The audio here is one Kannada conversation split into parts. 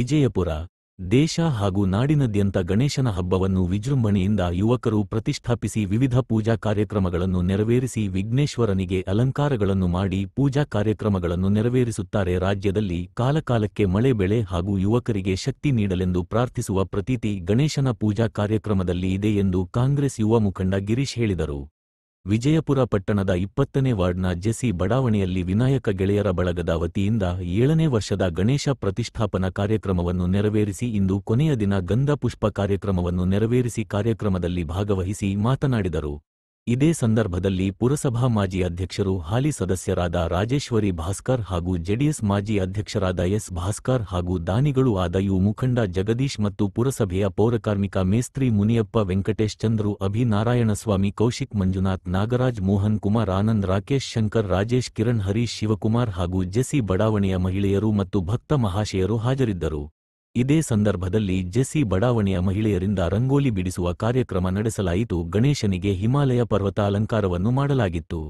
ವಿಜಯಪುರ ದೇಶ ಹಾಗೂ ನಾಡಿನಾದ್ಯಂತ ಗಣೇಶನ ಹಬ್ಬವನ್ನು ವಿಜೃಂಭಣೆಯಿಂದ ಯುವಕರು ಪ್ರತಿಷ್ಠಾಪಿಸಿ ವಿವಿಧ ಪೂಜಾ ಕಾರ್ಯಕ್ರಮಗಳನ್ನು ನೆರವೇರಿಸಿ ವಿಘ್ನೇಶ್ವರನಿಗೆ ಅಲಂಕಾರಗಳನ್ನು ಮಾಡಿ ಪೂಜಾ ಕಾರ್ಯಕ್ರಮಗಳನ್ನು ನೆರವೇರಿಸುತ್ತಾರೆ. ರಾಜ್ಯದಲ್ಲಿ ಕಾಲಕಾಲಕ್ಕೆ ಮಳೆ ಬೆಳೆ ಹಾಗೂ ಯುವಕರಿಗೆ ಶಕ್ತಿ ನೀಡಲೆಂದು ಪ್ರಾರ್ಥಿಸುವ ಪ್ರತೀತಿ ಗಣೇಶನ ಪೂಜಾ ಕಾರ್ಯಕ್ರಮದಲ್ಲಿ ಇದೆ ಎಂದು ಕಾಂಗ್ರೆಸ್ ಯುವ ಮುಖಂಡ ಗಿರೀಶ್ ಹೇಳಿದರು. ವಿಜಯಪುರ ಪಟ್ಟಣದ 20ನೇ ವಾರ್ಡ್ನ ಜೆಸಿ ಬಡಾವಣೆಯಲ್ಲಿ ವಿನಾಯಕ ಗೆಳೆಯರ ಬಳಗದ ವತಿಯಿಂದ 7ನೇ ವರ್ಷದ ಗಣೇಶ ಪ್ರತಿಷ್ಠಾಪನಾ ಕಾರ್ಯಕ್ರಮವನ್ನು ನೆರವೇರಿಸಿ ಇಂದು ಕೊನೆಯ ದಿನ ಗಂಧ ಪುಷ್ಪ ಕಾರ್ಯಕ್ರಮವನ್ನು ನೆರವೇರಿಸಿ ಕಾರ್ಯಕ್ರಮದಲ್ಲಿ ಭಾಗವಹಿಸಿ ಮಾತನಾಡಿದರು. ಇದೇ ಸಂದರ್ಭದಲ್ಲಿ ಪುರಸಭಾ ಮಾಜಿ ಅಧ್ಯಕ್ಷರು ಹಾಲಿ ಸದಸ್ಯರಾದ ರಾಜೇಶ್ವರಿ ಭಾಸ್ಕರ್ ಹಾಗೂ ಜೆಡಿಎಸ್ ಮಾಜಿ ಅಧ್ಯಕ್ಷರಾದ ಎಸ್ ಭಾಸ್ಕರ್ ಹಾಗೂ ದಾನಿಗಳು ಆದ ಯುವ ಮುಖಂಡ ಜಗದೀಶ್ ಮತ್ತು ಪುರಸಭೆಯ ಪೌರಕಾರ್ಮಿಕ ಮೇಸ್ತ್ರಿ ಮುನಿಯಪ್ಪ, ವೆಂಕಟೇಶ್, ಚಂದ್ರು, ಅಭಿ, ನಾರಾಯಣಸ್ವಾಮಿ, ಕೌಶಿಕ್, ಮಂಜುನಾಥ್, ನಾಗರಾಜ್, ಮೋಹನ್ ಕುಮಾರ್, ಆನಂದ್, ರಾಕೇಶ್, ಶಂಕರ್, ರಾಜೇಶ್, ಕಿರಣ್, ಹರೀಶ್, ಶಿವಕುಮಾರ್ ಹಾಗೂ ಜೆಸಿ ಬಡಾವಣೆಯ ಮಹಿಳೆಯರು ಮತ್ತು ಭಕ್ತ ಮಹಾಶಯರು ಹಾಜರಿದ್ದರು. ಇದೇ ಸಂದರ್ಭದಲ್ಲಿ ಜೆಸಿ ಬಡಾವಣೆಯ ಮಹಿಳೆಯರಿಂದ ರಂಗೋಲಿ ಬಿಡಿಸುವ ಕಾರ್ಯಕ್ರಮ ನಡೆಸಲಾಯಿತು. ಗಣೇಶನಿಗೆ ಹಿಮಾಲಯ ಪರ್ವತ ಅಲಂಕಾರವನ್ನು ಮಾಡಲಾಗಿತ್ತು.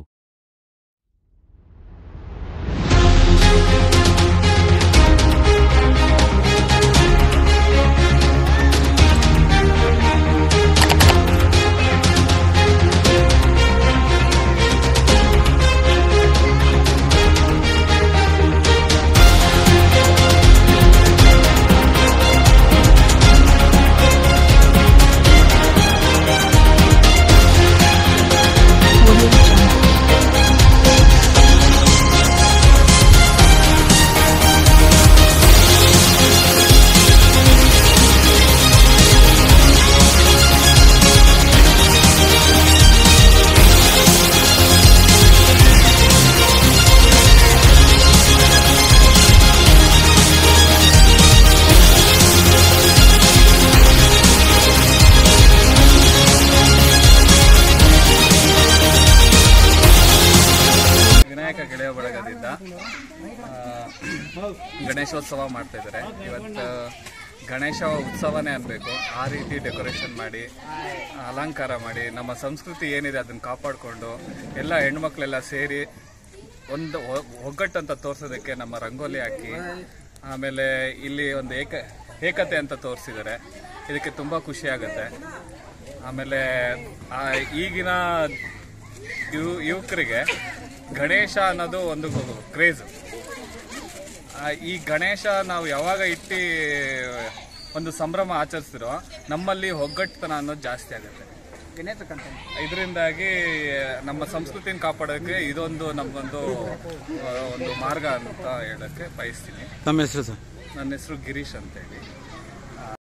ಗೆಳೆಯ ಬಳಗದಿಂದ ಗಣೇಶೋತ್ಸವ ಮಾಡ್ತಾ ಇದ್ದಾರೆ. ಇವತ್ತು ಗಣೇಶ ಉತ್ಸವನೇ ಅನ್ಬೇಕು, ಆ ರೀತಿ ಡೆಕೋರೇಷನ್ ಮಾಡಿ ಅಲಂಕಾರ ಮಾಡಿ ನಮ್ಮ ಸಂಸ್ಕೃತಿ ಏನಿದೆ ಅದನ್ನು ಕಾಪಾಡಿಕೊಂಡು ಎಲ್ಲ ಹೆಣ್ಮಕ್ಳೆಲ್ಲ ಸೇರಿ ಒಂದು ಒಗ್ಗಟ್ಟಂತ ತೋರಿಸೋದಕ್ಕೆ ನಮ್ಮ ರಂಗೋಲಿ ಹಾಕಿ ಆಮೇಲೆ ಇಲ್ಲಿ ಒಂದು ಏಕತೆ ಅಂತ ತೋರಿಸಿದ್ದಾರೆ. ಇದಕ್ಕೆ ತುಂಬ ಖುಷಿ ಆಗುತ್ತೆ. ಆಮೇಲೆ ಈಗಿನ ಯುವಕರಿಗೆ ಗಣೇಶ ಅನ್ನೋದು ಒಂದು ಕ್ರೇಜ್. ಈ ಗಣೇಶ ನಾವು ಯಾವಾಗ ಇಟ್ಟು ಒಂದು ಸಂಭ್ರಮ ಆಚರಿಸ್ತಿರೋ ನಮ್ಮಲ್ಲಿ ಒಗ್ಗಟ್ಟುತನ ಅನ್ನೋದು ಜಾಸ್ತಿ ಆಗುತ್ತೆ. ಇದರಿಂದಾಗಿ ನಮ್ಮ ಸಂಸ್ಕೃತಿನ ಕಾಪಾಡೋಕ್ಕೆ ಇದೊಂದು ನಮಗೊಂದು ಒಂದು ಮಾರ್ಗ ಅಂತ ಹೇಳಕ್ಕೆ ಬಯಸ್ತೀನಿ. ನಮ್ಮ ಹೆಸರು ಸರ್? ನನ್ನ ಹೆಸರು ಗಿರೀಶ್ ಅಂತ ಹೇಳಿ.